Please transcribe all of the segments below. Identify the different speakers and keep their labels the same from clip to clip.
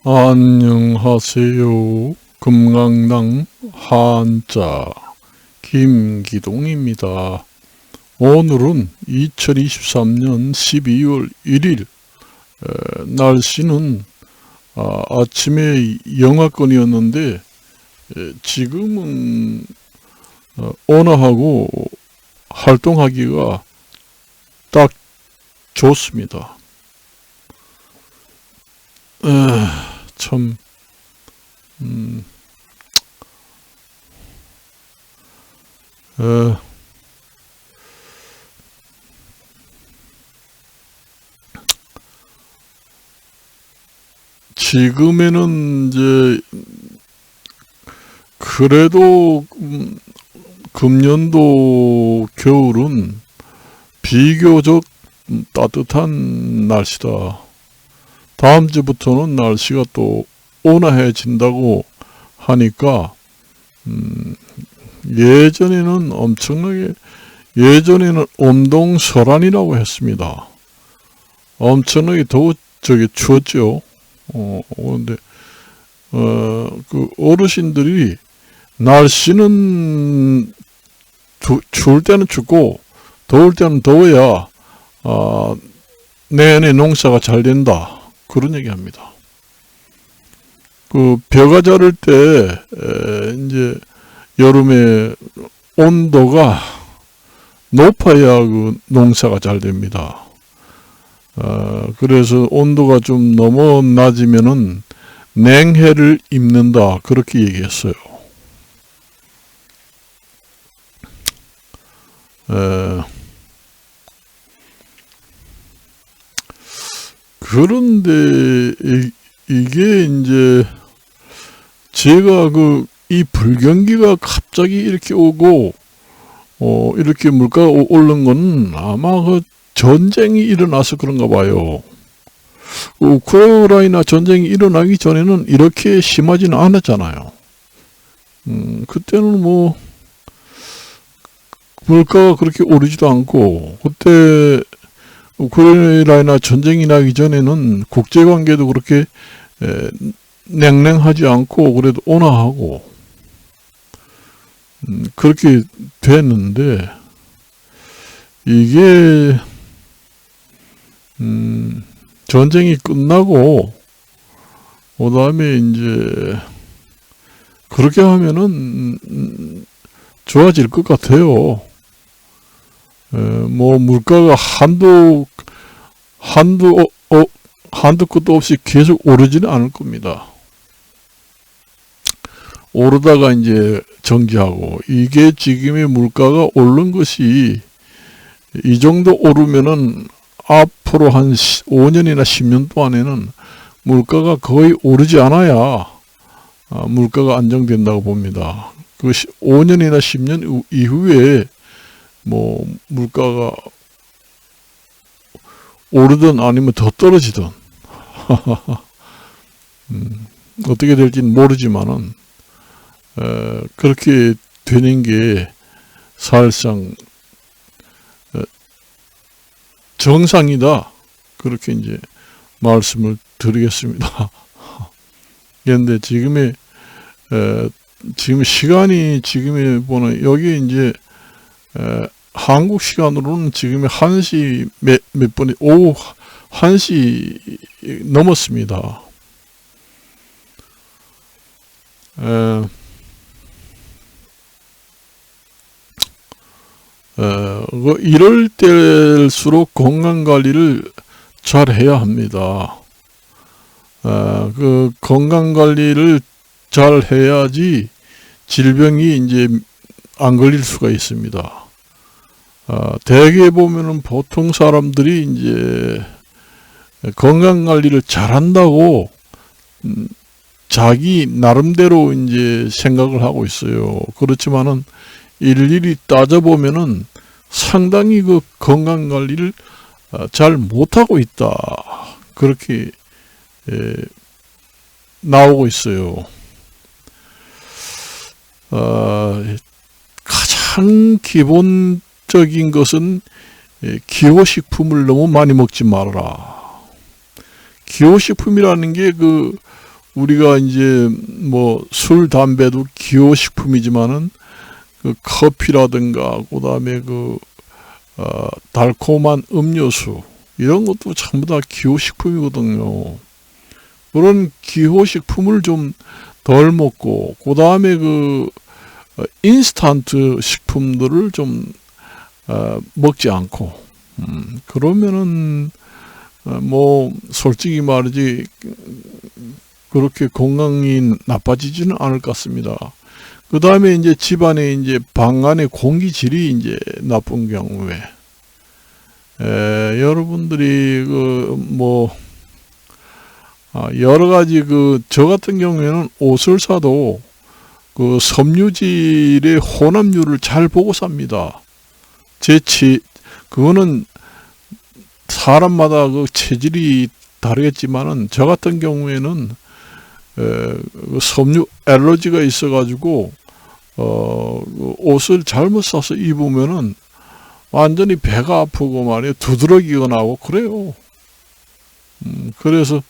Speaker 1: 안녕하세요. 금강당 한자 김기동입니다. 오늘은 2023년 12월 1일 날씨는 아침에 영하권이었는데 지금은 온화하고 활동하기가 딱 좋습니다. 참 지금에는 이제 그래도 금년도 겨울은 비교적 따뜻한 날씨다. 다음 주부터는 날씨가 또 온화해진다고 하니까 예전에는 엄동설한이라고 했습니다. 엄청나게 추웠죠. 근데 그 어르신들이 날씨는 추울 때는 춥고 더울 때는 더워야 내년에 농사가 잘 된다. 그런 얘기 합니다. 그 벼가 자랄 때 이제 여름에 온도가 높아야 그 농사가 잘 됩니다. 그래서 온도가 좀 너무 낮으면은 냉해를 입는다. 그렇게 얘기했어요. 그런데 이게 이제 제가 이 불경기가 갑자기 이렇게 오고 이렇게 물가가 오른 건 아마 전쟁이 일어나서 그런가 봐요. 우크라이나 전쟁이 일어나기 전에는 이렇게 심하지는 않았잖아요. 그때는 뭐 물가가 그렇게 오르지도 않고, 그때 우크라이나 전쟁이 나기 전에는 국제관계도 그렇게 냉랭하지 않고 그래도 온화하고 그렇게 됐는데, 이게 전쟁이 끝나고 그 다음에 이제 그렇게 하면은 좋아질 것 같아요. 뭐 물가가 한두 끝도 없이 계속 오르지는 않을 겁니다. 오르다가 이제 정지하고, 이게 지금의 물가가 오른 것이 이 정도 오르면은 앞으로 한 5년이나 10년 동안에는 물가가 거의 오르지 않아야 물가가 안정된다고 봅니다. 그 5년이나 10년 이후에 뭐 물가가 오르든 아니면 더 떨어지든 어떻게 될지는 모르지만은 그렇게 되는 게 사실상 정상이다. 그렇게 이제 말씀을 드리겠습니다. 그런데 지금 시간이 보는 여기 이제 한국 시간으로는 지금 1시 몇 분이 오후 1시 넘었습니다. 이럴 때일수록 건강관리를 잘 해야 합니다. 그 건강관리를 잘 해야지 질병이 이제 안 걸릴 수가 있습니다. 대개 보면은 보통 사람들이 이제 건강관리를 잘한다고 자기 나름대로 이제 생각을 하고 있어요. 그렇지만은 일일이 따져보면은 상당히 그 건강관리를 잘 못하고 있다. 그렇게 나오고 있어요. 가장 기본적인 것은 기호식품을 너무 많이 먹지 말아라. 기호식품이라는 게 우리가 이제 뭐 술, 담배도 기호식품이지만은 그 커피라든가 그다음에 달콤한 음료수 이런 것도 전부 다 기호식품이거든요. 그런 기호식품을 좀 덜 먹고 그다음에 인스턴트 식품들을 좀 먹지 않고 그러면은 뭐 솔직히 말이지 그렇게 건강이 나빠지지는 않을 것 같습니다. 그 다음에 이제 집안에 이제 방 안의 공기질이 이제 나쁜 경우에 여러분들이 여러 가지 저 같은 경우에는 옷을 사도 섬유질의 혼합률을 잘 보고 삽니다. 그거는 사람마다 체질이 다르겠지만은 저 같은 경우에는 섬유 알러지가 있어가지고 옷을 잘못 사서 입으면은 완전히 배가 아프고 말이에요. 두드러기가 나고 그래요. 그래서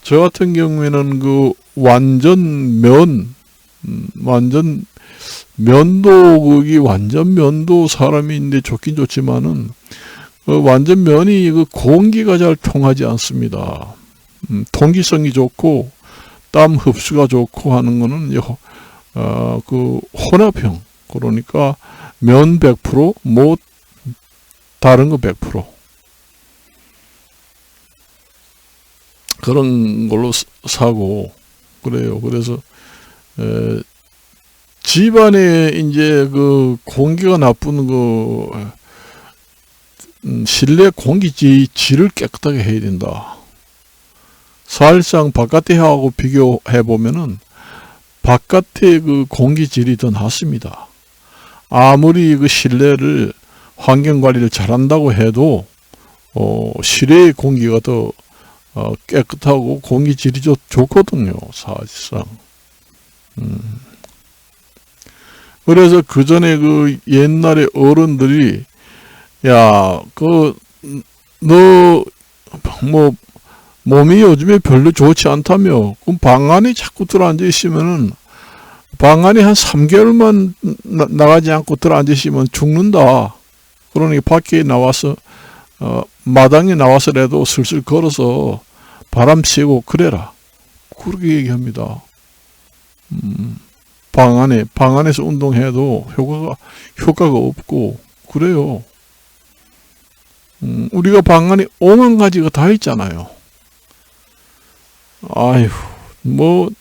Speaker 1: 저 같은 경우에는 완전 면도 완전 면도 사람이 있는데 좋긴 좋지만은 완전 면이 공기가 잘 통하지 않습니다. 통기성이 좋고 땀 흡수가 좋고 하는 거는 혼합형, 그러니까 면 100% 뭐 다른 거 100% 그런 걸로 사고 그래요. 그래서 집안에 이제 공기가 나쁜 실내 공기질을 깨끗하게 해야 된다. 사실상 바깥에 하고 비교해 보면은 바깥의 공기질이 더 낫습니다. 아무리 실내를 환경 관리를 잘한다고 해도 실외의 공기가 더 깨끗하고 공기질이 좋거든요. 사실상. 그래서 그 전에 옛날에 어른들이 몸이 요즘에 별로 좋지 않다며 그럼 방 안에 자꾸 들어앉아 있으면은 방 안에 한 3개월만 나가지 않고 들어앉아 있으면 죽는다. 그러니 밖에 나와서 마당에 나와서라도 슬슬 걸어서 바람 쐬고 그래라. 그렇게 얘기합니다. 방 안에서 운동해도 효과가 없고 그래요. 우리가 방 안에 5만 가지가 다 있잖아요. 아휴,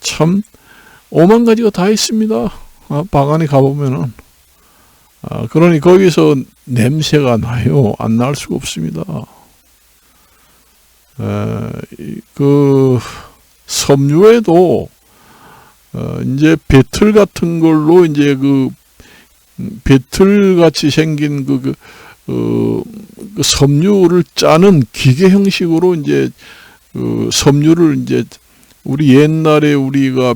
Speaker 1: 참 5만 가지가 다 있습니다. 방 안에 가보면은. 그러니 거기서 냄새가 나요. 안 날 수가 없습니다. 섬유에도 이제 배틀 같은 걸로 이제 배틀 같이 생긴 섬유를 짜는 기계 형식으로 이제 섬유를 이제 우리 옛날에 우리가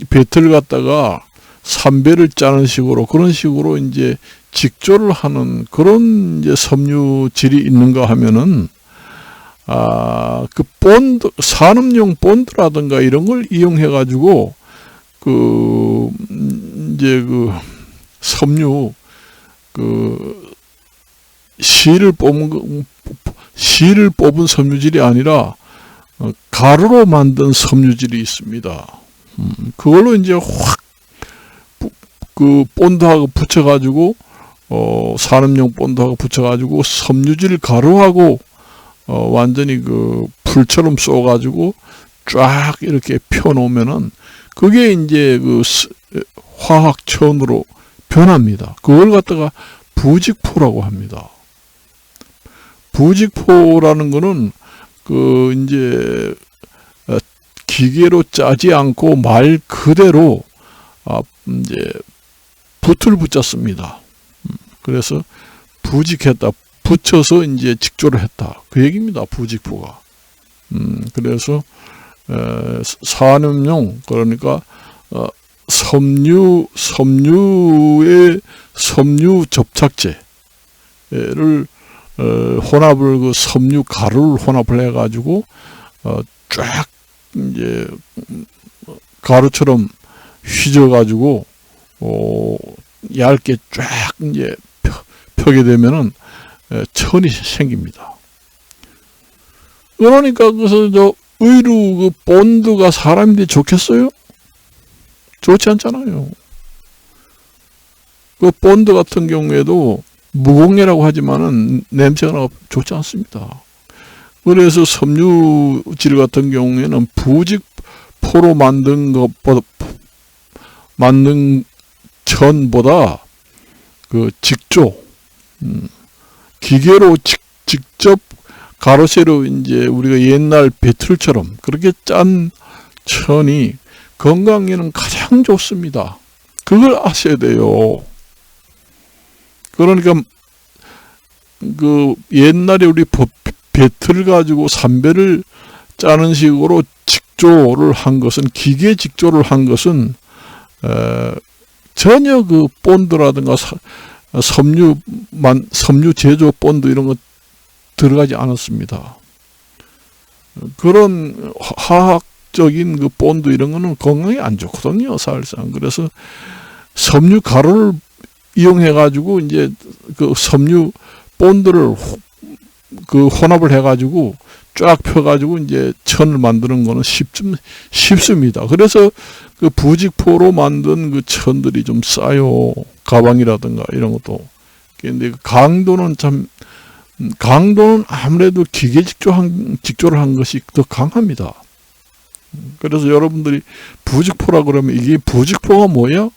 Speaker 1: 배틀 갖다가 삼배를 짜는 식으로 그런 식으로 이제 직조를 하는 그런 이제 섬유질이 있는가 하면은 본드, 산업용 본드라든가 이런 걸 이용해 가지고 이제 섬유 실을 뽑은 섬유질이 아니라 가루로 만든 섬유질이 있습니다. 그걸로 이제 확 본드하고 붙여가지고 산업용 본드하고 붙여가지고 섬유질 가루하고 완전히 풀처럼 쏘가지고 쫙 이렇게 펴놓으면은 그게 이제 화학천으로 변합니다. 그걸 갖다가 부직포라고 합니다. 부직포라는 거는 이제 기계로 짜지 않고 말 그대로 이제 붓을 붙였습니다. 그래서 부직했다. 붙여서 이제 직조를 했다. 그 얘기입니다. 부직포가. 그래서 산업용 그러니까 섬유의 섬유 접착제를 혼합을 섬유 가루를 혼합을 해가지고 쫙 이제 가루처럼 휘져가지고 얇게 쫙 이제 펴게 되면은 천이 생깁니다. 그러니까 그래서 저 의류 그 본드가 사람인데 좋겠어요? 좋지 않잖아요. 그 본드 같은 경우에도 무공해라고 하지만은 냄새가 좋지 않습니다. 그래서 섬유질 같은 경우에는 부직포로 만든 것보다 만든 천보다 그 직조 기계로 직접 가로세로 이제 우리가 옛날 배틀처럼 그렇게 짠 천이 건강에는 가장 좋습니다. 그걸 아셔야 돼요. 그러니까 그 옛날에 우리 배틀 가지고 삼배를 짜는 식으로 직조를 한 것은 기계 직조를 한 것은 전혀 그 본드라든가 섬유 제조 본드 이런 거 들어가지 않았습니다. 그런 화학적인 그 본드 이런 거는 건강에 안 좋거든요, 사실상. 그래서 섬유 가루를 이용해 가지고 이제 그 섬유 본드를 그 혼합을 해 가지고 쫙 펴 가지고 이제 천을 만드는 거는 쉽습니다. 그래서 그 부직포로 만든 그 천들이 좀 싸요. 가방이라든가 이런 것도. 근데 강도는 아무래도 기계 직조를 한 것이 더 강합니다. 그래서 여러분들이 부직포라 그러면 이게 부직포가 뭐야?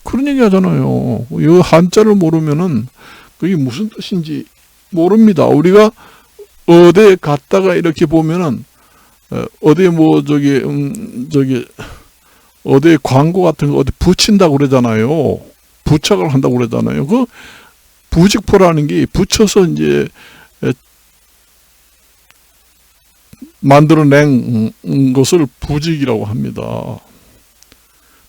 Speaker 1: 그런 얘기 하잖아요. 이 한자를 모르면은 그게 무슨 뜻인지 모릅니다. 우리가 어디에 갔다가 이렇게 보면은 어디 어디 광고 같은 거 어디 붙인다고 그러잖아요. 부착을 한다고 그러잖아요. 그 부직포라는 게 붙여서 이제 만들어낸 것을 부직이라고 합니다.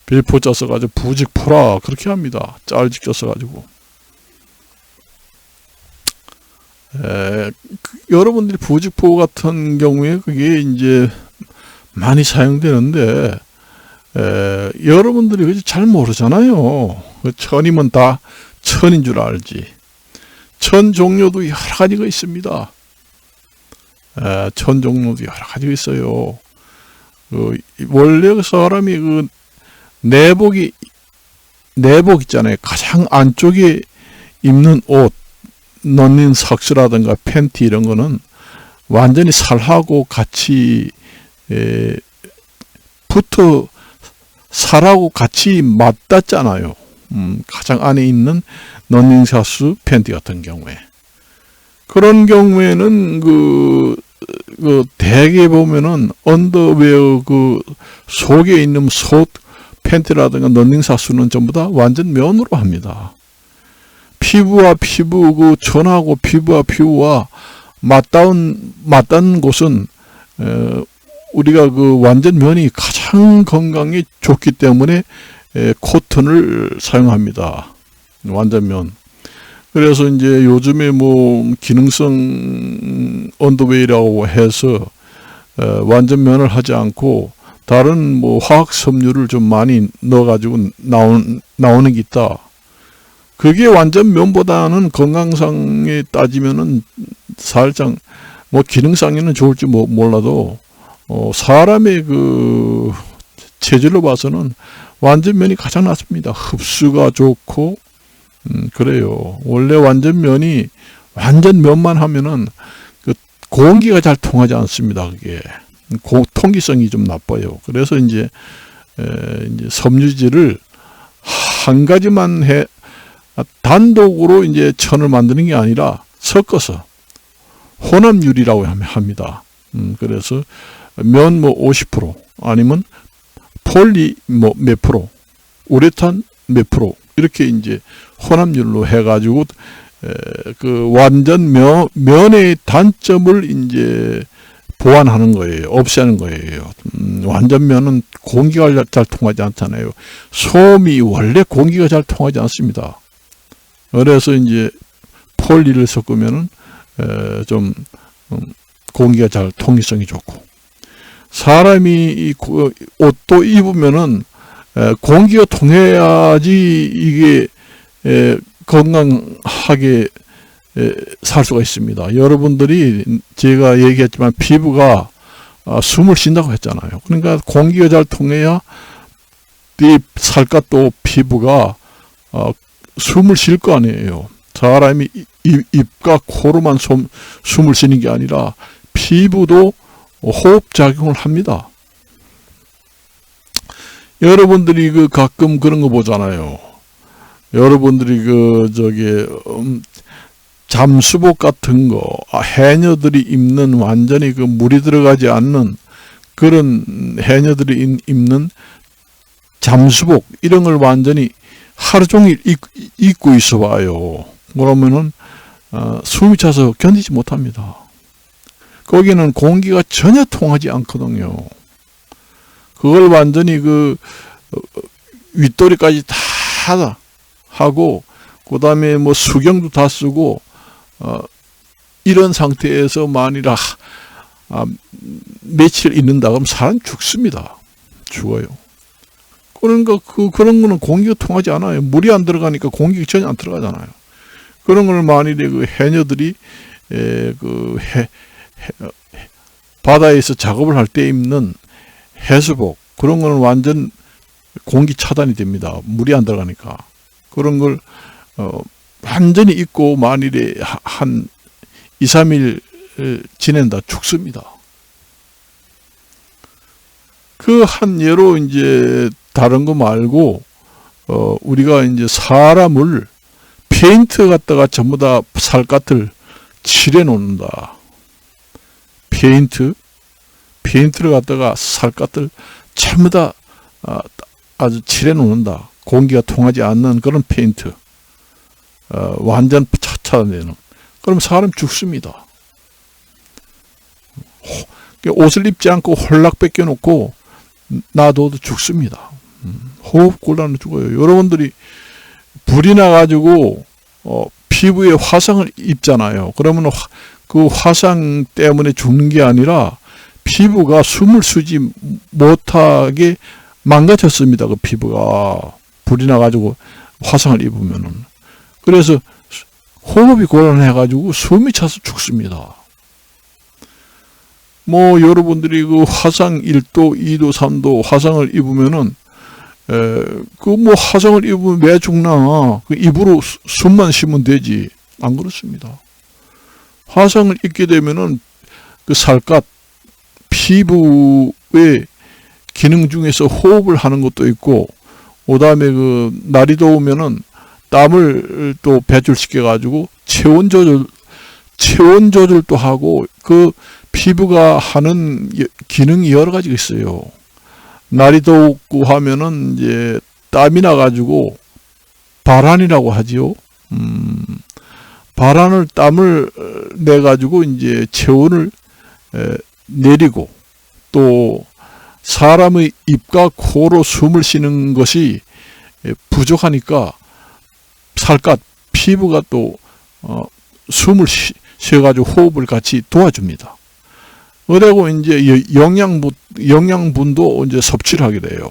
Speaker 1: 빌포자 써가지고 부직포라 그렇게 합니다. 짤 직접 써가지고. 여러분들이 부직포 같은 경우에 그게 이제 많이 사용되는데 여러분들이 잘 모르잖아요. 천이면 다 천인 줄 알지. 천 종류도 여러 가지가 있습니다. 천 종류도 여러 가지가 있어요. 원래 사람이 그 내복 있잖아요. 가장 안쪽에 입는 옷, 넣는 삭스라든가 팬티 이런 거는 완전히 살하고 같이 살하고 같이 맞닿잖아요. 가장 안에 있는 러닝샤츠 팬티 같은 경우에. 그런 경우에는 그 대개 보면은 언더웨어 그 속에 있는 팬티라든가 러닝샤츠는 전부 다 완전 면으로 합니다. 피부와 피부, 그 천하고 피부와 피부와 맞닿는 곳은 우리가 그 완전 면이 가장 건강에 좋기 때문에 코튼을 사용합니다. 완전 면. 그래서 이제 요즘에 뭐 기능성 언더웨어라고 해서 완전 면을 하지 않고 다른 뭐 화학 섬유를 좀 많이 넣어가지고 나오는 게 있다. 그게 완전 면보다는 건강상에 따지면은 살짝 뭐 기능상에는 좋을지 몰라도 사람의 그 체질로 봐서는 완전 면이 가장 낫습니다. 흡수가 좋고 그래요. 원래 완전 면만 하면은 그 공기가 잘 통하지 않습니다. 그게 통기성이 좀 나빠요. 그래서 이제 섬유질을 한 가지만 단독으로 이제 천을 만드는 게 아니라 섞어서 혼합유리라고 합니다. 그래서 면 뭐 50% 아니면 폴리 뭐 몇 프로, 우레탄 몇 프로 이렇게 이제 혼합률로 해가지고 그 완전 면의 단점을 이제 보완하는 거예요. 없애는 거예요. 완전 면은 공기가 잘 통하지 않잖아요. 솜이 원래 공기가 잘 통하지 않습니다. 그래서 이제 폴리를 섞으면은 좀 공기가 잘 통기성이 좋고 사람이 옷도 입으면은 공기가 통해야지 이게 건강하게 살 수가 있습니다. 여러분들이 제가 얘기했지만 피부가 숨을 쉰다고 했잖아요. 그러니까 공기가 잘 통해야 이 살갗도 피부가 숨을 쉴 거 아니에요. 사람이 입과 코로만 숨을 쉬는 게 아니라 피부도 호흡작용을 합니다. 여러분들이 가끔 그런 거 보잖아요. 여러분들이 잠수복 같은 거, 해녀들이 입는 완전히 물이 들어가지 않는 그런 해녀들이 입는 잠수복, 이런 걸 완전히 하루 종일 입고 있어 봐요. 그러면은, 숨이 차서 견디지 못합니다. 거기는 공기가 전혀 통하지 않거든요. 그걸 완전히 윗도리까지 다 하고, 그 다음에 수경도 다 쓰고, 이런 상태에서 만일 며칠 있는다 그러면 사람 죽습니다. 죽어요. 그러니까 그런 거는 공기가 통하지 않아요. 물이 안 들어가니까 공기가 전혀 안 들어가잖아요. 그런 걸 만일에 해녀들이 바다에서 작업을 할 때 입는 해수복, 그런 거는 완전 공기 차단이 됩니다. 물이 안 들어가니까. 그런 걸 완전히 입고 만일에 한 2, 3일 지낸다 죽습니다. 한 예로 이제 다른 거 말고 우리가 이제 사람을 페인트 갖다가 전부 다 살갗을 칠해 놓는다. 페인트를 갖다가 살갗을 전부 다 아주 칠해 놓는다. 공기가 통하지 않는 그런 페인트. 완전 차단되는. 그럼 사람 죽습니다. 옷을 입지 않고 홀락 벗겨놓고 놔둬도 죽습니다. 호흡 곤란으로 죽어요. 여러분들이 불이 나가지고 피부에 화상을 입잖아요. 그러면 그 화상 때문에 죽는 게 아니라 피부가 숨을 쉬지 못하게 망가졌습니다. 그 피부가 불이 나가지고 화상을 입으면은. 그래서 호흡이 곤란해가지고 숨이 차서 죽습니다. 여러분들이 화상 1도, 2도, 3도 화상을 입으면은, 화상을 입으면 왜 죽나? 입으로 숨만 쉬면 되지. 안 그렇습니다. 화상을 입게 되면은 살갗, 피부의 기능 중에서 호흡을 하는 것도 있고, 그 다음에 날이 더우면은 땀을 또 배출시켜가지고 체온 조절도 하고 피부가 하는 기능이 여러 가지가 있어요. 날이 덥고 하면은 이제 땀이 나가지고 발한이라고 하지요. 땀을 내가지고 이제 체온을 내리고, 또 사람의 입과 코로 숨을 쉬는 것이 부족하니까 살갗, 피부가 또 숨을 쉬어가지고 호흡을 같이 도와줍니다. 그리고 이제 영양분도 이제 섭취를 하게 돼요.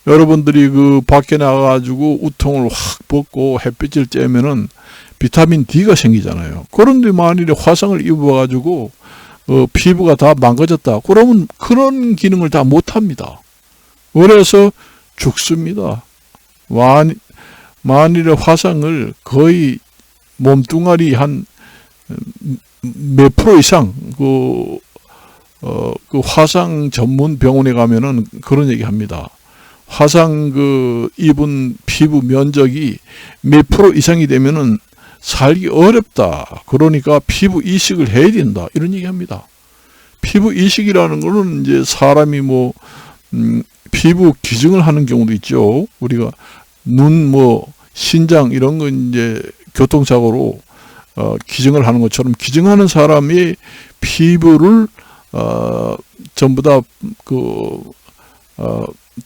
Speaker 1: 여러분들이 밖에 나가가지고 우통을 확 벗고 햇빛을 쬐면은 비타민 D가 생기잖아요. 그런데 만일에 화상을 입어가지고 피부가 다 망가졌다. 그러면 그런 기능을 다 못합니다. 그래서 죽습니다. 만일에 화상을 거의 몸뚱아리 한 몇 프로 이상 그 화상 전문 병원에 가면은 그런 얘기 합니다. 화상 입은 피부 면적이 몇 프로 이상이 되면은 살기 어렵다. 그러니까 피부 이식을 해야 된다. 이런 얘기 합니다. 피부 이식이라는 거는 이제 사람이 피부 기증을 하는 경우도 있죠. 우리가 눈, 신장 이런 거 이제 교통사고로 기증을 하는 것처럼 기증하는 사람이 피부를 전부 다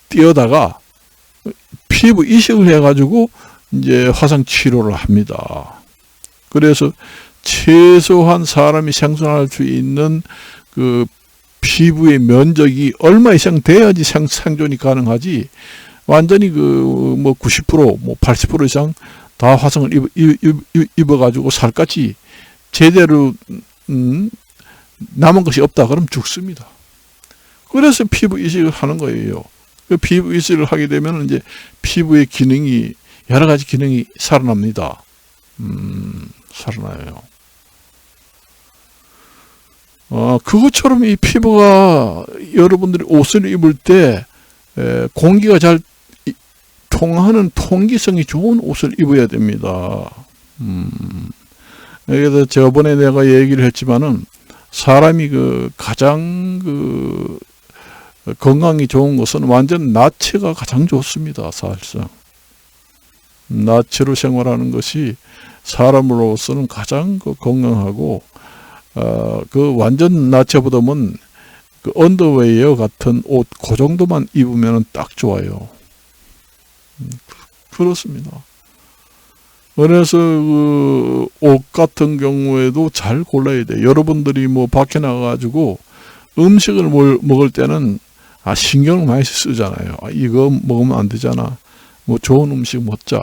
Speaker 1: 띄어다가 피부 이식을 해가지고 이제 화상 치료를 합니다. 그래서 최소한 사람이 생존할 수 있는 피부의 면적이 얼마 이상 돼야지 생존이 가능하지, 완전히 뭐 90%, 뭐 80% 이상 다 화성을 입어가지고 살갗이 제대로, 남은 것이 없다. 그럼 죽습니다. 그래서 피부 이식을 하는 거예요. 그 피부 이식을 하게 되면 이제 피부의 기능이, 여러 가지 기능이 살아납니다. 살아나요. 그것처럼 이 피부가, 여러분들이 옷을 입을 때 공기가 잘 통하는 통기성이 좋은 옷을 입어야 됩니다. 그래서 저번에 내가 얘기를 했지만은, 사람이 가장 건강이 좋은 것은 완전 나체가 가장 좋습니다. 사실상 나체로 생활하는 것이 사람으로서는 가장 건강하고, 완전 나체보다는 언더웨어 같은 옷 그 정도만 입으면 딱 좋아요. 그렇습니다. 그래서 옷 같은 경우에도 잘 골라야 돼. 여러분들이 뭐 밖에 나가가지고 음식을 먹을 때는 신경을 많이 쓰잖아요. 이거 먹으면 안 되잖아. 뭐 좋은 음식 먹자.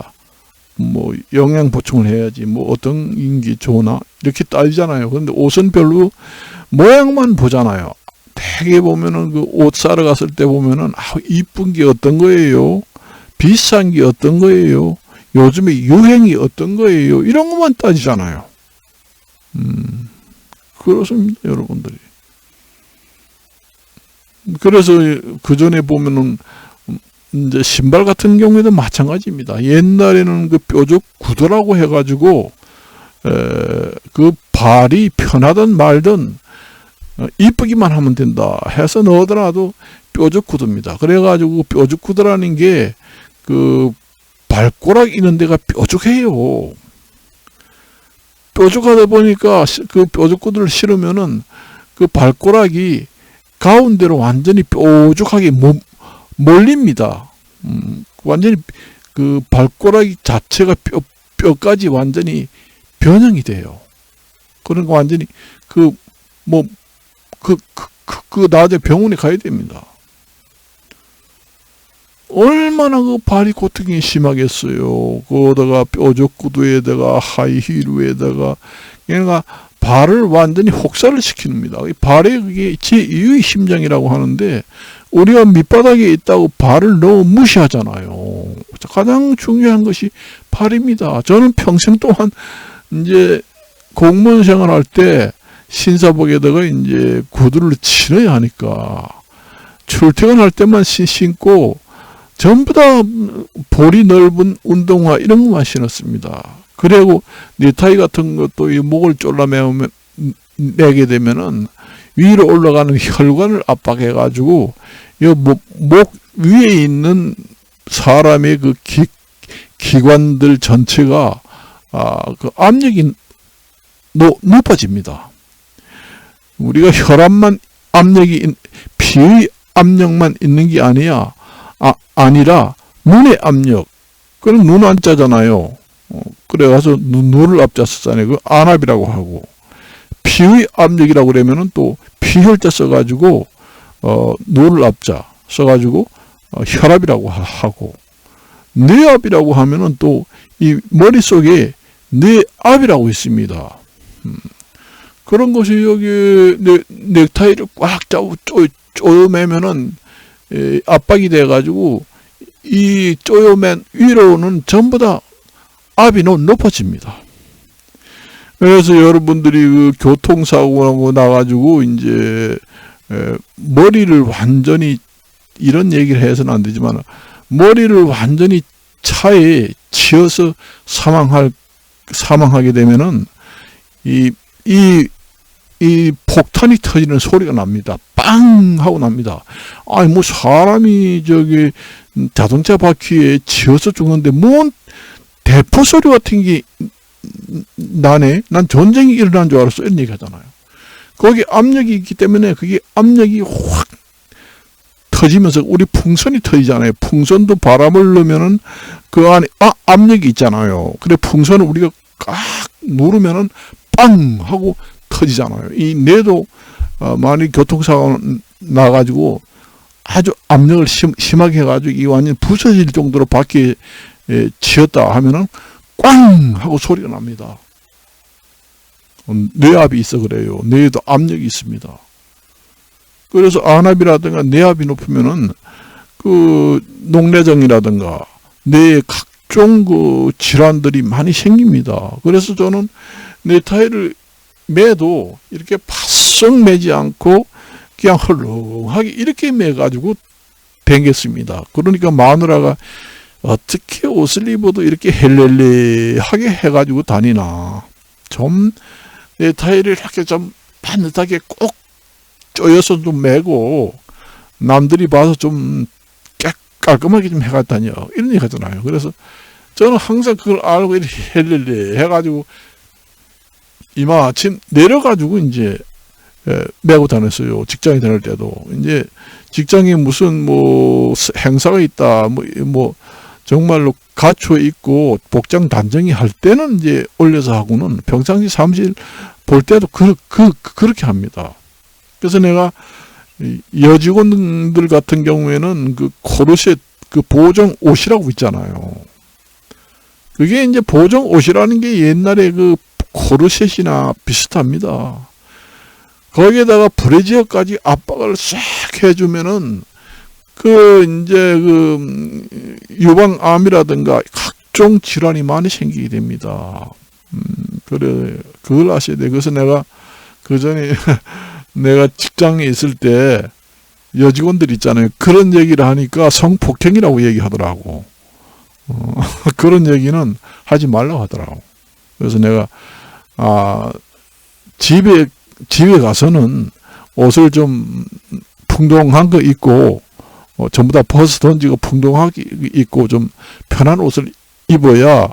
Speaker 1: 뭐 영양 보충을 해야지. 뭐 어떤 게 좋으나 이렇게 따지잖아요. 그런데 옷은 별로 모양만 보잖아요. 되게 보면은 옷 사러 갔을 때 보면은 이쁜 게 어떤 거예요? 비싼 게 어떤 거예요? 요즘에 유행이 어떤 거예요? 이런 것만 따지잖아요. 그렇습니다, 여러분들이. 그래서 그 전에 보면은 이제 신발 같은 경우에도 마찬가지입니다. 옛날에는 뾰족 구두라고 해가지고 발이 편하든 말든 이쁘기만 하면 된다 해서 넣어더라도 뾰족 구두입니다. 그래가지고 뾰족 구두라는 게 발가락 있는 데가 뾰족해요. 뾰족하다 보니까 뾰족 구두를 신으면은 발가락이 가운데로 완전히 뾰족하게 몰립니다. 완전히 발가락 자체가 뼈까지 완전히 변형이 돼요. 그러니까 완전히 나중에 병원에 가야 됩니다. 얼마나 발이 고통이 심하겠어요. 거기다가 뾰족 구두에다가 하이힐에다가, 그러니까 발을 완전히 혹사를 시킵니다. 발에 그게 제2의 심장이라고 하는데, 우리가 밑바닥에 있다고 발을 너무 무시하잖아요. 가장 중요한 것이 발입니다. 저는 평생 동안 이제 공무원 생활할 때 신사복에다가 이제 구두를 신어야 하니까 출퇴근할 때만 신고 전부 다 볼이 넓은 운동화 이런 것만 신었습니다. 그리고 넥타이 같은 것도 이 목을 졸라매게 되면은 위로 올라가는 혈관을 압박해가지고 목 위에 있는 사람의 기관들 전체가 압력이 높아집니다. 우리가 혈압만 피의 압력만 있는 게 아니라 눈의 압력. 그럼 눈 안자잖아요. 그래가서 눈을 앞자썼잖아요. 그 안압이라고 하고, 피의 압력이라고 그러면은 또 피혈자 써가지고 눈을 앞자 써가지고 혈압이라고 하고, 뇌압이라고 하면은 또 이 머릿속에 뇌압이라고 있습니다. 그런 것이 여기 넥타이를 꽉 쪼여매면은 압박이 돼가지고 이 쪼여맨 위로는 전부 다 압이 높아집니다. 그래서 여러분들이 교통사고 나가지고 이제 머리를 완전히, 이런 얘기를 해서는 안 되지만 머리를 완전히 차에 치여서 사망하게 되면은 이 폭탄이 터지는 소리가 납니다. 빵 하고 납니다. 뭐 사람이 자동차 바퀴에 치여서 죽는데 뭔 대포 소리 같은 게 나네. 난 전쟁이 일어난 줄 알았어. 이런 얘기 하잖아요. 거기 압력이 있기 때문에 그게 압력이 확 터지면서 우리 풍선이 터지잖아요. 풍선도 바람을 넣으면은 그 안에 압력이 있잖아요. 그래 풍선을 우리가 꽉 누르면은 빵 하고 터지잖아요. 이 뇌도 많이 교통사고 나가지고 아주 압력을 심하게 해가지고 이 완전 부서질 정도로 바퀴에 치였다 하면은 꽝 하고 소리가 납니다. 뇌압이 있어 그래요. 뇌에도 압력이 있습니다. 그래서 안압이라든가 뇌압이 높으면은 그 녹내정이라든가 뇌에 각종 그 질환들이 많이 생깁니다. 그래서 저는 내 타이를 매도 이렇게 바싹 매지 않고 그냥 헐렁하게 이렇게 매가지고 댕겼습니다. 그러니까 마누라가 어떻게 옷을 입어도 이렇게 헬렐레하게 해가지고 다니나. 좀 내 타이를 이렇게 좀 반듯하게 꼭 쪼여서 좀 매고 남들이 봐서 좀 깔끔하게 좀 해가 다녀. 이런 얘기 하잖아요. 그래서 저는 항상 그걸 알고 이렇게 헬렐레 해가지고 이마 아침 내려가지고 이제 메고 다녔어요. 직장에 다닐 때도. 이제 직장에 무슨 뭐 행사가 있다, 뭐 정말로 갖춰 입고 복장 단정히 할 때는 이제 올려서 하고는 평상시 사무실 볼 때도 그렇게 합니다. 그래서 내가 여직원들 같은 경우에는 그 코르셋 그 보정 옷이라고 있잖아요. 그게 이제 보정 옷이라는 게 옛날에 그 코르셋이나 비슷합니다. 거기에다가 브래지어까지 압박을 싹 해주면은 이제 유방암이라든가 각종 질환이 많이 생기게 됩니다. 그래, 그걸 아셔야 돼. 그래서 내가 그 전에 내가 직장에 있을 때 여직원들 있잖아요. 그런 얘기를 하니까 성폭행이라고 얘기하더라고. 그런 얘기는 하지 말라고 하더라고. 그래서 내가, 집에 가서는 옷을 좀 풍성한 거 입고, 전부 다 벗어 던지고 풍성하게 입고 좀 편한 옷을 입어야,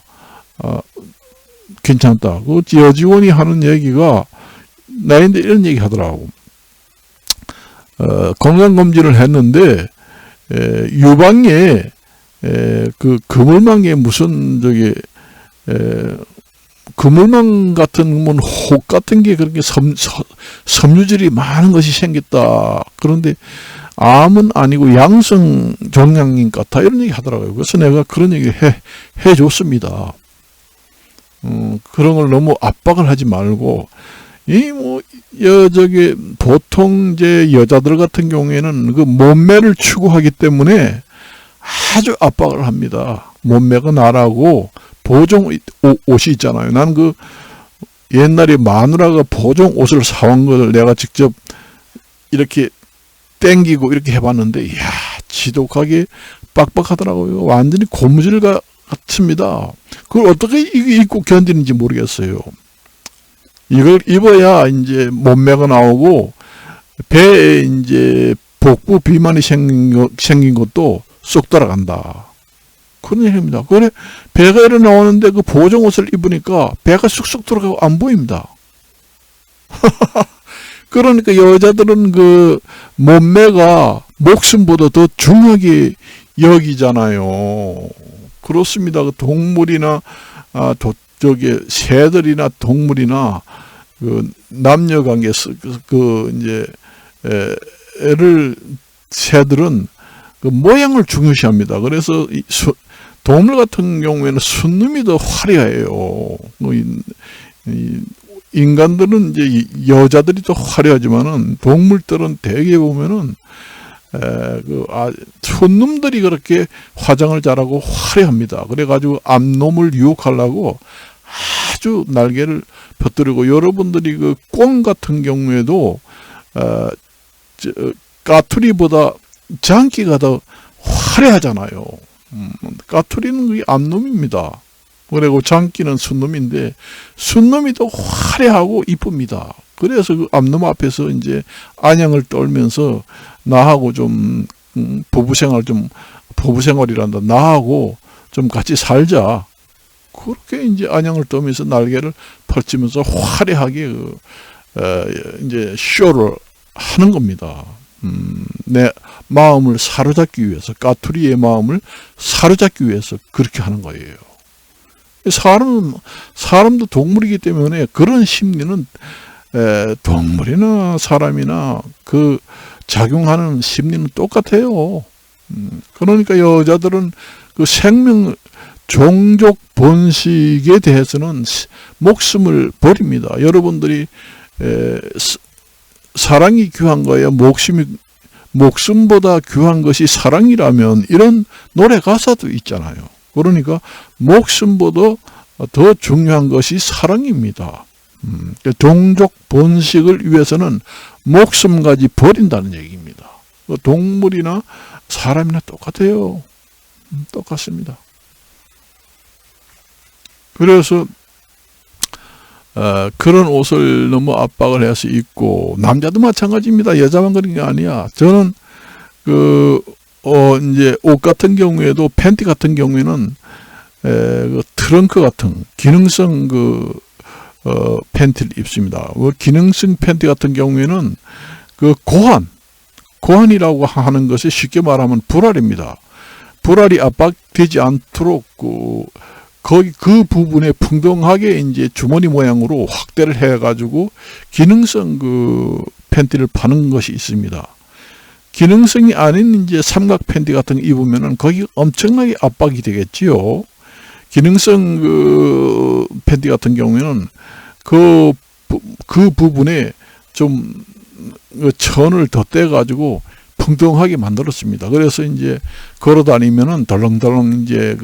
Speaker 1: 괜찮다. 그 여직원이 하는 얘기가, 나인데 이런 얘기 하더라고. 건강검진을 했는데, 유방에, 그 그물망에 무슨, 그물망 같은, 혹 같은 게 그렇게 섬유질이 많은 것이 생겼다. 그런데, 암은 아니고 양성 종양인 것 같아. 이런 얘기 하더라고요. 그래서 내가 그런 얘기 해줬습니다. 그런 걸 너무 압박을 하지 말고, 보통 이제 여자들 같은 경우에는 그 몸매를 추구하기 때문에 아주 압박을 합니다. 몸매가 나라고 보정 옷이 있잖아요. 나는 그 옛날에 마누라가 보정 옷을 사온 걸 내가 직접 이렇게 땡기고 이렇게 해봤는데, 이야, 지독하게 빡빡하더라고요. 완전히 고무줄 같습니다. 그걸 어떻게 입고 견디는지 모르겠어요. 이걸 입어야 이제 몸매가 나오고 배에 이제 복부 비만이 생긴 것도 쏙 따라간다. 그런 얘기입니다. 그래, 배가 이렇게 나오는데 그 보정 옷을 입으니까 배가 쑥쑥 들어가고 안 보입니다. 그러니까 여자들은 그 몸매가 목숨보다 더 중요하게 여기잖아요. 그렇습니다. 그 동물이나 새들이나 동물이나 그 남녀 관계에서 이제 새들은 그 모양을 중요시합니다. 그래서 동물 같은 경우에는 순놈이 더 화려해요. 인간들은 이제 여자들이 더 화려하지만은 동물들은 대개 보면은 손놈들이 그렇게 화장을 잘하고 화려합니다. 그래가지고 암놈을 유혹하려고 아주 날개를 펴뜨리고, 여러분들이 그 꿩 같은 경우에도 까투리보다 장기가 더 화려하잖아요. 까투리는 그게 암놈입니다. 그리고 장기는 순놈인데 순놈이 더 화려하고 이쁩니다. 그래서 그 암놈 앞에서 이제 안양을 떨면서 나하고 좀 부부생활이란다. 나하고 좀 같이 살자. 그렇게 이제 안양을 떠면서 날개를 펼치면서 화려하게 이제 쇼를 하는 겁니다. 내 마음을 사로잡기 위해서, 까투리의 마음을 사로잡기 위해서 그렇게 하는 거예요. 사람도 동물이기 때문에 그런 심리는 동물이나 사람이나 그 작용하는 심리는 똑같아요. 그러니까 여자들은 그 생명, 종족 번식에 대해서는 목숨을 버립니다. 여러분들이 사랑이 귀한 거예요. 목숨보다 귀한 것이 사랑이라면 이런 노래 가사도 있잖아요. 그러니까 목숨보다 더 중요한 것이 사랑입니다. 종족 번식을 위해서는 목숨까지 버린다는 얘기입니다. 동물이나 사람이나 똑같아요. 똑같습니다. 그래서 그런 옷을 너무 압박을 해서 입고, 남자도 마찬가지입니다. 여자만 그런 게 아니야. 저는 이제 옷 같은 경우에도, 팬티 같은 경우에는 그 트렁크 같은 기능성 팬티를 입습니다. 기능성 팬티 같은 경우에는 그 고환이라고 하는 것이 쉽게 말하면 불알입니다. 불알이 압박되지 않도록 거기 그 부분에 풍덩하게 이제 주머니 모양으로 확대를 해가지고 기능성 팬티를 파는 것이 있습니다. 기능성이 아닌 이제 삼각 팬티 같은 거 입으면은 거기 엄청나게 압박이 되겠지요. 기능성 팬티 같은 경우에는 그 부분에 좀 천을 덧대가지고 풍덩하게 만들었습니다. 그래서 이제 걸어 다니면은 덜렁덜렁 이제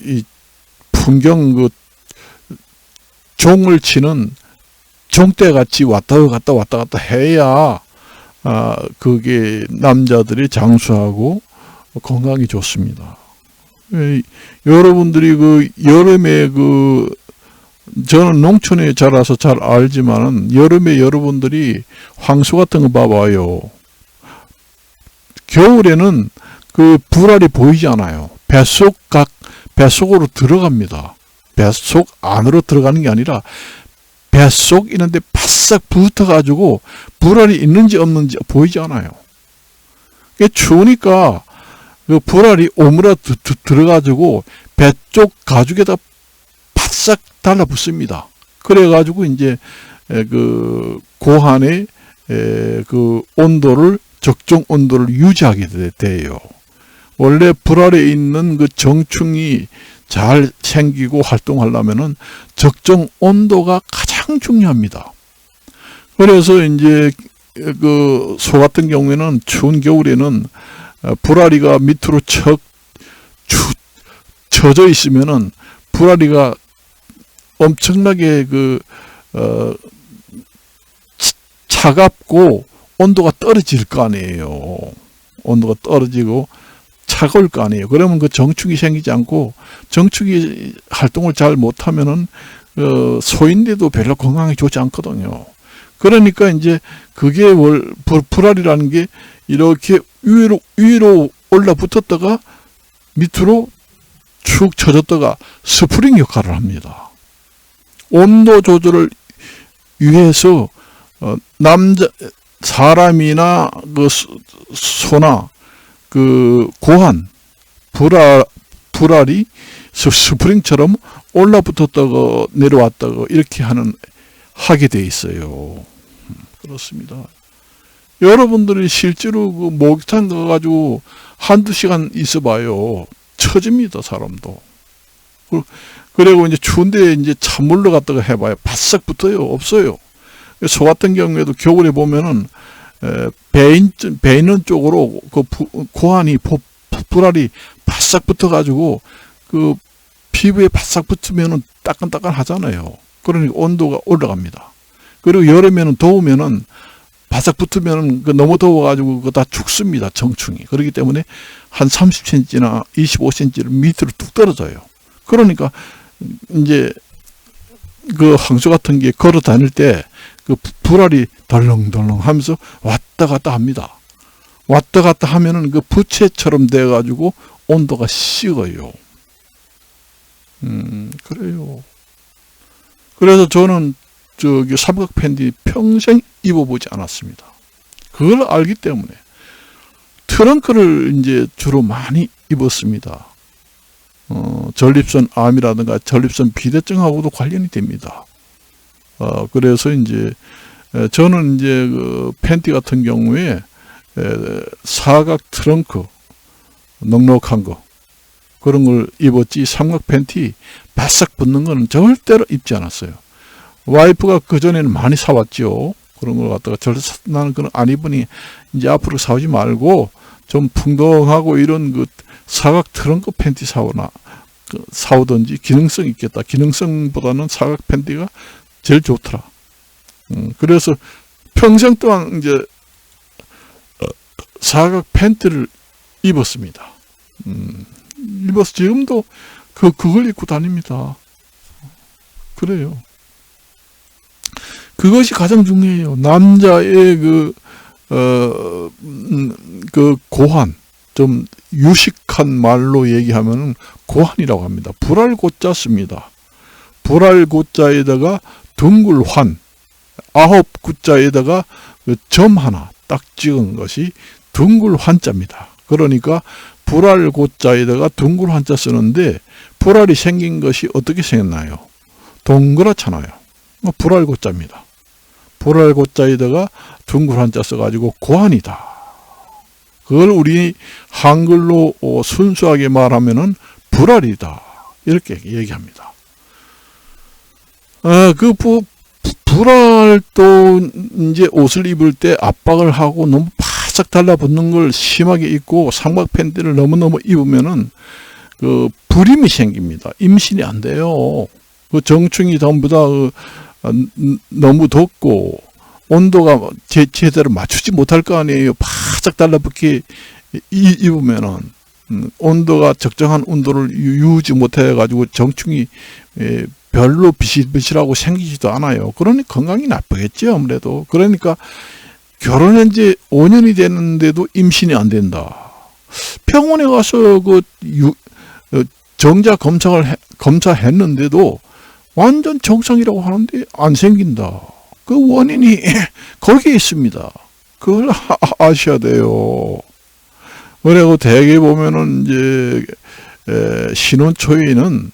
Speaker 1: 이 풍경 종을 치는 종대 같이 왔다 갔다 해야 그게 남자들이 장수하고 건강이 좋습니다. 여러분들이 여름에 저는 농촌에 자라서 잘 알지만은 여름에 여러분들이 황소 같은 거 봐봐요. 겨울에는 불알이 보이지 않아요. 뱃속으로 들어갑니다. 뱃속 안으로 들어가는 게 아니라 뱃속 있는데 바싹 붙어가지고 불알이 있는지 없는지 보이지 않아요. 추우니까 불알이 오므라 들어가지고 배 쪽 가죽에다 바싹 달라붙습니다. 그래가지고 이제 고환의 온도를, 적정 온도를 유지하게 돼요. 원래 불알에 있는 정충이 잘 생기고 활동하려면은 적정 온도가 가장 중요합니다. 그래서 이제 소 같은 경우에는 추운 겨울에는 불알이가 밑으로 쳐져 있으면은 불알이가 엄청나게 차갑고 온도가 떨어질 거 아니에요. 온도가 떨어지고 차가울 거 아니에요. 그러면 정축이 생기지 않고, 정축이 활동을 잘 못하면은 소인데도 별로 건강에 좋지 않거든요. 그러니까 이제 그게 불알이라는 게 이렇게 위로 올라붙었다가 밑으로 축 쳐졌다가 스프링 역할을 합니다. 온도 조절을 위해서 사람이나 소나 고환, 불알이 스프링처럼 올라붙었다가 내려왔다가 이렇게 하게 돼 있어요. 그렇습니다. 여러분들이 실제로 목욕탕 가가지고 한두 시간 있어봐요. 처집니다, 사람도. 그리고 이제 추운데 이제 찬물로 갔다가 해봐요. 바싹 붙어요. 없어요. 소 같은 경우에도 겨울에 보면은 배 있는 쪽으로 고환이 불알이 바싹 붙어가지고 피부에 바싹 붙으면은 따끈따끈 하잖아요. 그러니까 온도가 올라갑니다. 그리고 여름에는 더우면은 바싹 붙으면 너무 더워가지고 그거 다 죽습니다. 정충이. 그렇기 때문에 한 30cm나 25cm를 밑으로 뚝 떨어져요. 그러니까 이제 황소 같은 게 걸어 다닐 때 불알이 덜렁덜렁 하면서 왔다 갔다 합니다. 왔다 갔다 하면은 부채처럼 돼가지고 온도가 식어요. 그래요. 그래서 저는 삼각 팬티 평생 입어보지 않았습니다. 그걸 알기 때문에 트렁크를 이제 주로 많이 입었습니다. 전립선 암이라든가 전립선 비대증하고도 관련이 됩니다. 그래서 이제 저는 이제 그 팬티 같은 경우에 사각 트렁크 넉넉한 거 그런 걸 입었지 삼각 팬티 바싹 붙는 거는 절대로 입지 않았어요. 와이프가 그전에는 많이 사왔죠. 그런 걸 갖다가 나는 그런 안 입으니 이제 앞으로 사오지 말고 좀 풍덩하고 이런 그 사각 트렁크 팬티 사오든지 기능성 있겠다. 기능성보다는 사각 팬티가 제일 좋더라. 그래서 평생 동안 이제 사각 팬티를 입었습니다. 입어서 지금도 그걸 입고 다닙니다. 그래요. 그것이 가장 중요해요. 남자의 그 고환, 좀 유식한 말로 얘기하면 고환이라고 합니다. 불알고자 씁니다. 불알고자에다가 둥글환, 9구자에다가 점 하나 딱 찍은 것이 둥글환자입니다. 그러니까 불알고자에다가 둥글환자 쓰는데 불알이 생긴 것이 어떻게 생겼나요? 동그랗잖아요. 불알고자입니다. 불알고자에다가 둥글환자 써가지고 고환이다. 그걸 우리 한글로 순수하게 말하면은 불알이다. 이렇게 얘기합니다. 그 불알도 이제 옷을 입을 때 압박을 하고 너무 바싹 달라붙는 걸 심하게 입고 삼각 팬티를 너무너무 입으면은 그 불임이 생깁니다. 임신이 안 돼요. 그 정충이 전부 다 너무 덥고 온도가 제대로 맞추지 못할 거 아니에요. 바짝 달라붙게 입으면은 온도가 적정한 온도를 유지 못해 가지고 정충이 별로 비실비실하고 생기지도 않아요. 그러니 건강이 나쁘겠죠, 아무래도. 그러니까 결혼한 지 5년이 됐는데도 임신이 안 된다. 병원에 가서 정자 검사했는데도 완전 정상이라고 하는데 안 생긴다. 그 원인이 거기에 있습니다. 그걸 아셔야 돼요. 그리고 대개 보면은 이제 신혼 초에는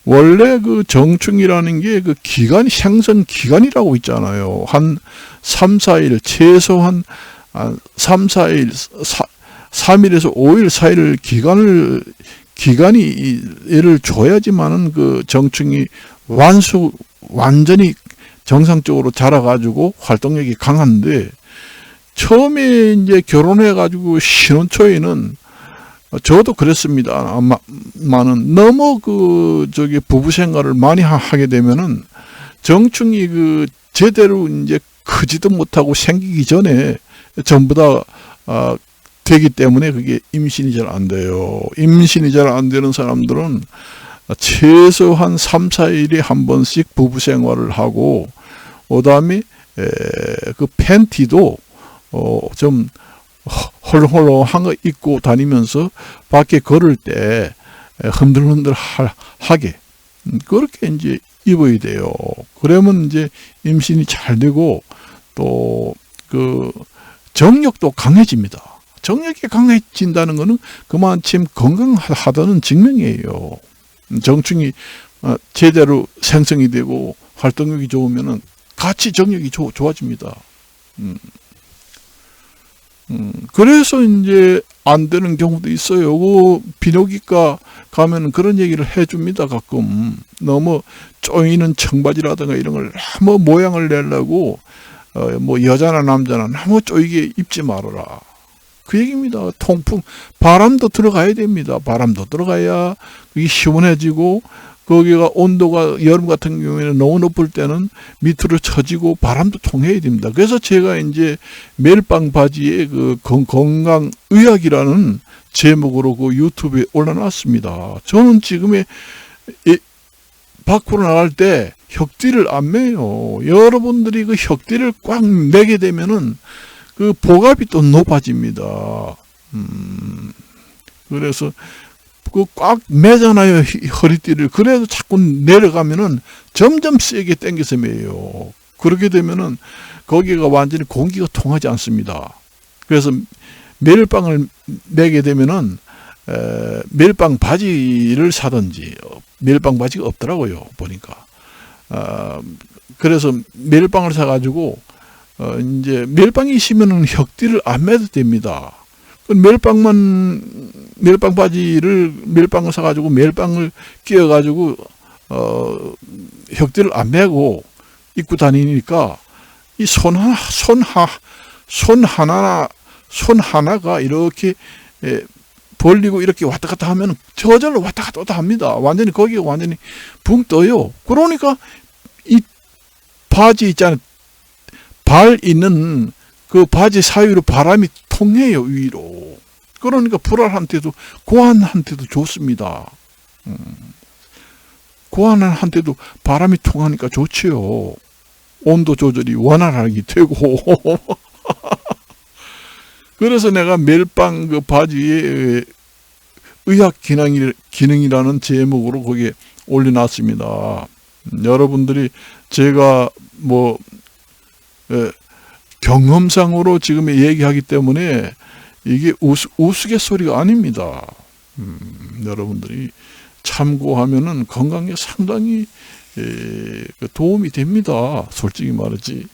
Speaker 1: 원래 그 정충이라는 게 그 기간, 생선 기간이라고 있잖아요. 한 3, 4일, 최소한 3, 4일, 3일에서 5일 사이를 기간이 얘를 줘야지만은 그 정충이 완전히 정상적으로 자라가지고 활동력이 강한데, 처음에 이제 결혼해가지고 신혼 초에는 저도 그랬습니다. 많은 부부 생활을 많이 하게 되면은 정충이 제대로 이제 크지도 못하고 생기기 전에 전부 다 되기 때문에 그게 임신이 잘 안 돼요. 임신이 잘 안 되는 사람들은 최소한 3, 4일에 한 번씩 부부 생활을 하고, 그 다음에 그 팬티도 좀 헐렁헐렁한 거 입고 다니면서 밖에 걸을 때 흔들흔들하게 그렇게 이제 입어야 돼요. 그러면 이제 임신이 잘 되고 또 그 정력도 강해집니다. 정력이 강해진다는 것은 그만큼 건강하다는 증명이에요. 정충이 제대로 생성이 되고 활동력이 좋으면은 같이 정력이 좋아집니다. 그래서 이제 안 되는 경우도 있어요. 비뇨기과 가면 그런 얘기를 해줍니다. 가끔 너무 쪼이는 청바지라든가 이런 걸 너무 모양을 내려고 뭐 여자나 남자나 너무 쪼이게 입지 말아라. 그 얘기입니다. 통풍, 바람도 들어가야 됩니다. 바람도 들어가야 그게 시원해지고, 거기가 온도가 여름 같은 경우에는 너무 높을 때는 밑으로 처지고 바람도 통해야 됩니다. 그래서 제가 이제 멜빵 바지에 그 건강의학이라는 제목으로 그 유튜브에 올려놨습니다. 저는 지금에 밖으로 나갈 때 혁띠를 안 매요. 여러분들이 그 혁띠를 꽉 매게 되면은 그 복압이 또 높아집니다. 그래서 꽉 매잖아요, 허리띠를. 그래도 자꾸 내려가면은 점점 세게 당겨서 매요. 그렇게 되면은 거기가 완전히 공기가 통하지 않습니다. 그래서 멜빵을 매게 되면은 멜빵 바지를 사든지, 멜빵 바지가 없더라고요, 보니까. 그래서 멜빵을 사가지고 이제 멜빵이 있으면은 혁띠를 안 매도 됩니다. 멜빵 바지를 멜빵을 사가지고 멜빵을 끼워가지고 혁띠를 안 매고 입고 다니니까 이 손 하나가 이렇게 벌리고 이렇게 왔다 갔다 하면 저절로 왔다 갔다 합니다. 완전히 거기가 완전히 붕 떠요. 그러니까 이 바지 있잖아요. 발 있는 그 바지 사이로 바람이 통해요, 위로. 그러니까 불알한테도, 고환한테도 좋습니다. 고환한테도 바람이 통하니까 좋지요. 온도 조절이 원활하게 되고. 그래서 내가 멜빵 그 바지에 의학 기능이라는 제목으로 거기에 올려놨습니다. 여러분들이 제가 뭐 경험상으로 지금 얘기하기 때문에 이게 우스갯소리가 아닙니다. 여러분들이 참고하면은 건강에 상당히 도움이 됩니다. 솔직히 말하지.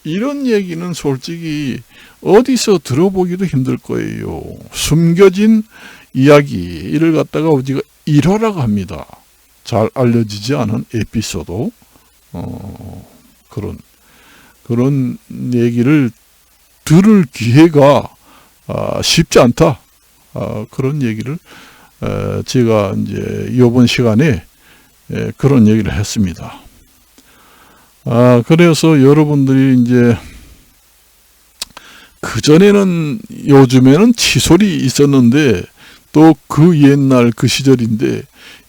Speaker 1: 이런 얘기는 솔직히 어디서 들어보기도 힘들 거예요. 숨겨진 이야기, 이를 갖다가 우리가 일화라고 합니다. 잘 알려지지 않은 에피소드, 그런 얘기를 들을 기회가 쉽지 않다. 그런 얘기를 제가 이제 이번 시간에 그런 얘기를 했습니다. 그래서 여러분들이 이제 그전에는, 요즘에는 칫솔이 있었는데 또 그 옛날 그 시절인데,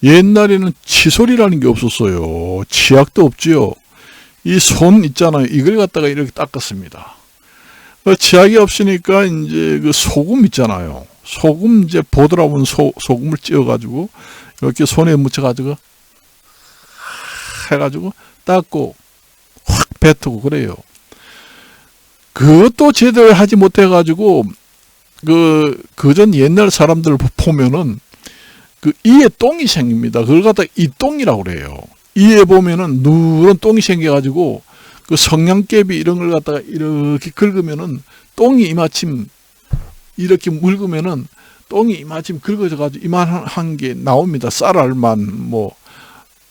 Speaker 1: 옛날에는 칫솔이라는 게 없었어요. 치약도 없지요. 이 손 있잖아요. 이걸 갖다가 이렇게 닦았습니다. 치약이 없으니까 이제 그 소금 있잖아요. 소금, 이제 보드라운 소금을 찧어가지고 이렇게 손에 묻혀가지고 해가지고 닦고 확 뱉고 그래요. 그것도 제대로 하지 못해가지고 그전 옛날 사람들 보면은 그 이에 똥이 생깁니다. 그걸 갖다 이똥이라고 그래요. 이에 보면은 누런 똥이 생겨가지고 그 성냥개비 이런 걸 갖다가 이렇게 긁으면은 똥이 이마침 이렇게 물으면은 똥이 이마침 긁어져가지고 이만한 게 나옵니다. 쌀알만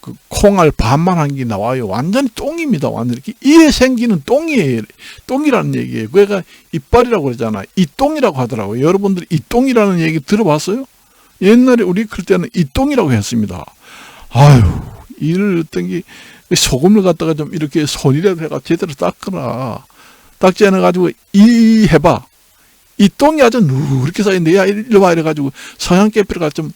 Speaker 1: 그 콩알 반만한 게 나와요. 완전히 똥입니다. 완전히 이에 생기는 똥이에요. 똥이라는 얘기예요. 그러니까 이빨이라고 그러잖아요. 이똥이라고 하더라고요. 여러분들이 이똥이라는 얘기 들어봤어요? 옛날에 우리 클 때는 이똥이라고 했습니다. 아유, 이를 어떤 게 소금을 갖다가 좀 이렇게 손이라도 해가 제대로 닦거나 닦지 않아가지고 이 해봐. 이 똥이 아주 누렇게 쌓인데, 야, 이리 와, 이래가지고 성냥개피를 좀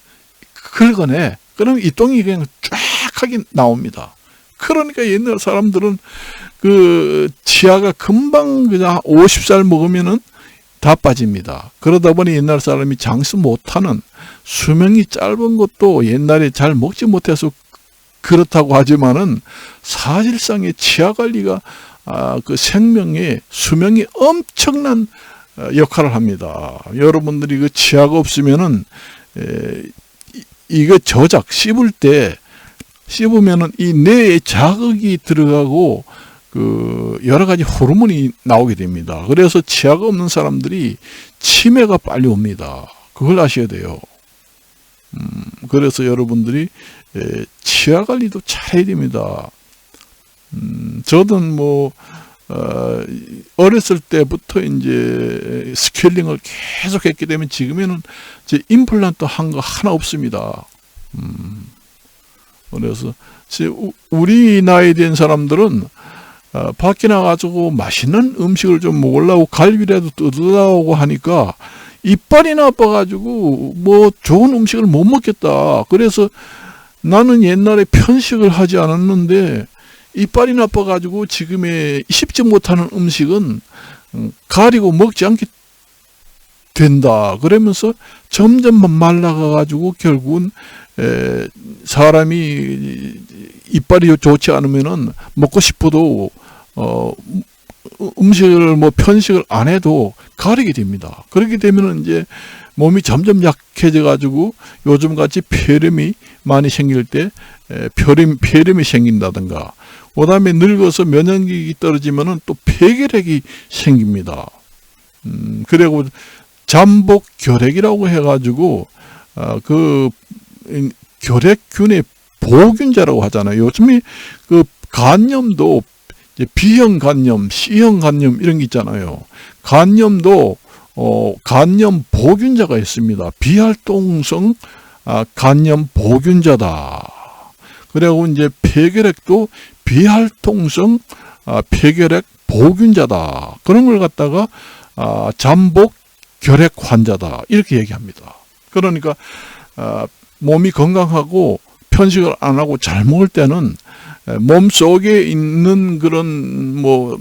Speaker 1: 긁어내. 그러면 이 똥이 그냥 쫙 하게 나옵니다. 그러니까 옛날 사람들은 그 치아가 금방 그냥 50살 먹으면은 다 빠집니다. 그러다 보니 옛날 사람이 장수 못하는, 수명이 짧은 것도 옛날에 잘 먹지 못해서 그렇다고 하지만은 사실상의 치아 관리가 그 생명의 수명이 엄청난 역할을 합니다. 여러분들이 그 치아가 없으면은 이거 저작 씹을 때 씹으면은 이 뇌에 자극이 들어가고 그 여러 가지 호르몬이 나오게 됩니다. 그래서 치아가 없는 사람들이 치매가 빨리 옵니다. 그걸 아셔야 돼요. 그래서 여러분들이 치아 관리도 잘 해야 됩니다. 저는 어렸을 때부터 이제 스케일링을 계속 했기 때문에 지금에는 제 임플란트 한 거 하나 없습니다. 그래서 우리 나이 된 사람들은 밖에 나가지고 맛있는 음식을 좀 먹으려고 갈비라도 뜯으려고 하니까 이빨이 나빠가지고 좋은 음식을 못 먹겠다. 그래서 나는 옛날에 편식을 하지 않았는데 이빨이 나빠가지고 지금의 씹지 못하는 음식은 가리고 먹지 않게 된다. 그러면서 점점 말라가가지고 결국은 사람이 이빨이 좋지 않으면은 먹고 싶어도 음식을 편식을 안 해도 가리게 됩니다. 그렇게 되면은 이제 몸이 점점 약해져 가지고 요즘 같이 폐렴이 많이 생길 때 폐렴이 생긴다든가 그 다음에 늙어서 면역력이 떨어지면은 또 폐결핵이 생깁니다. 그리고 잠복결핵이라고 해가지고, 그, 결핵균의 보균자라고 하잖아요. 요즘에 그 간염도 이제 B형 간염, C형 간염 이런 게 있잖아요. 간염도, 간염 보균자가 있습니다. 비활동성 간염 보균자다. 그리고 이제 폐결핵도 비활동성 폐결핵 보균자다. 그런 걸 갖다가 잠복 결핵 환자다. 이렇게 얘기합니다. 그러니까 몸이 건강하고 편식을 안 하고 잘 먹을 때는 몸 속에 있는 그런 뭐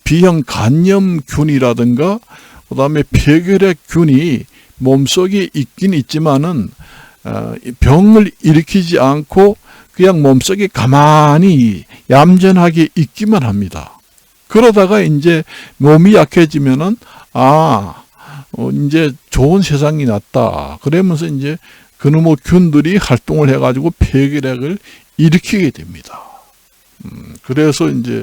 Speaker 1: B형 간염균이라든가 그다음에 폐결핵균이 몸 속에 있긴 있지만은 병을 일으키지 않고 그냥 몸속에 가만히 얌전하게 있기만 합니다. 그러다가 이제 몸이 약해지면은 이제 좋은 세상이 났다. 그러면서 이제 그놈의 균들이 활동을 해가지고 폐결핵을 일으키게 됩니다. 그래서 이제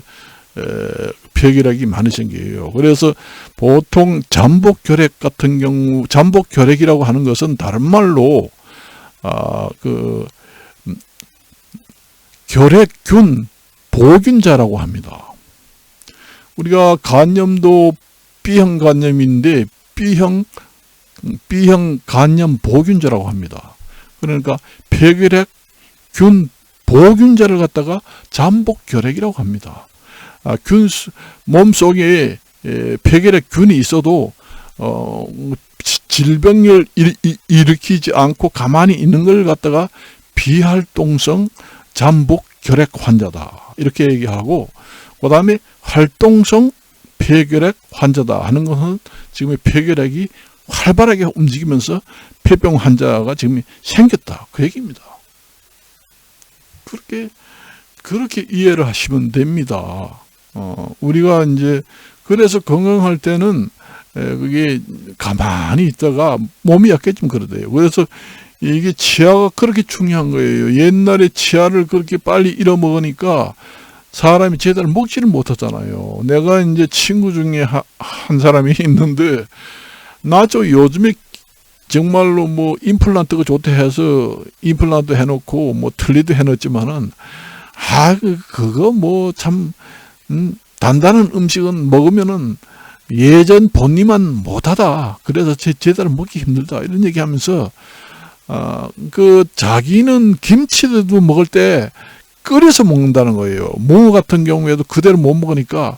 Speaker 1: 폐결핵이 많이 생겨요. 그래서 보통 잠복결핵 같은 경우, 잠복결핵이라고 하는 것은 다른 말로 결핵균 보균자라고 합니다. 우리가 간염도 B형 간염인데 B형 간염 보균자라고 합니다. 그러니까 폐결핵균 보균자를 갖다가 잠복결핵이라고 합니다. 몸속에 폐결핵균이 있어도 질병을 일으키지 않고 가만히 있는 걸 갖다가 비활동성 잠복결핵 환자다. 이렇게 얘기하고 그 다음에 활동성 폐결핵 환자다 하는 것은 지금 폐결핵이 활발하게 움직이면서 폐병 환자가 지금 생겼다. 그 얘기입니다. 그렇게 이해를 하시면 됩니다. 우리가 이제 그래서 건강할 때는 그게 가만히 있다가 몸이 약해지면 그러대요. 그래서 이게 치아가 그렇게 중요한 거예요. 옛날에 치아를 그렇게 빨리 잃어먹으니까 사람이 제대로 먹지를 못하잖아요. 내가 이제 친구 중에 한 사람이 있는데, 나저 요즘에 정말로 뭐 임플란트가 좋다 해서 임플란트 해놓고 뭐 틀니도 해놓지만은, 그거 뭐 참, 단단한 음식은 먹으면은 예전 본니만 못하다. 그래서 제대로 먹기 힘들다. 이런 얘기 하면서, 자기는 김치도 먹을 때 끓여서 먹는다는 거예요. 무 같은 경우에도 그대로 못 먹으니까,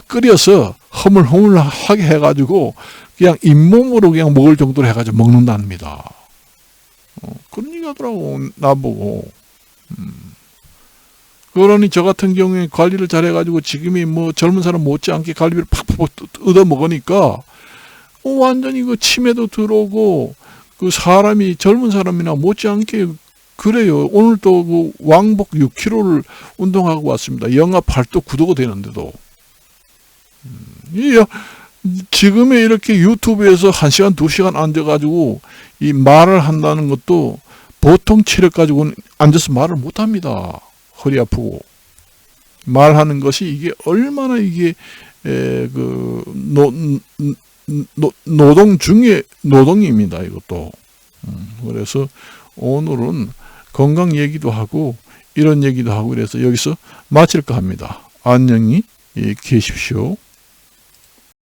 Speaker 1: 끓여서 허물허물하게 해가지고, 그냥 잇몸으로 그냥 먹을 정도로 해가지고 먹는답니다. 그런 얘기 하더라고, 나보고. 그러니 저 같은 경우에 관리를 잘해가지고 지금이 뭐 젊은 사람 못지않게 갈비를 팍팍 얻어 먹으니까, 완전히 그 치매도 들어오고, 그 사람이 젊은 사람이나 못지않게 그래요. 오늘 또 그 왕복 6km를 운동하고 왔습니다. 영하 8도 9도가 되는데도. 지금에 이렇게 유튜브에서 1시간 2시간 앉아가지고 이 말을 한다는 것도 보통 체력 가지고는 앉아서 말을 못합니다. 허리 아프고. 말하는 것이 이게 얼마나 이게 노동 중에 노동입니다. 이것도. 그래서 오늘은 건강 얘기도 하고 이런 얘기도 하고 그래서 여기서 마칠까 합니다. 안녕히 계십시오.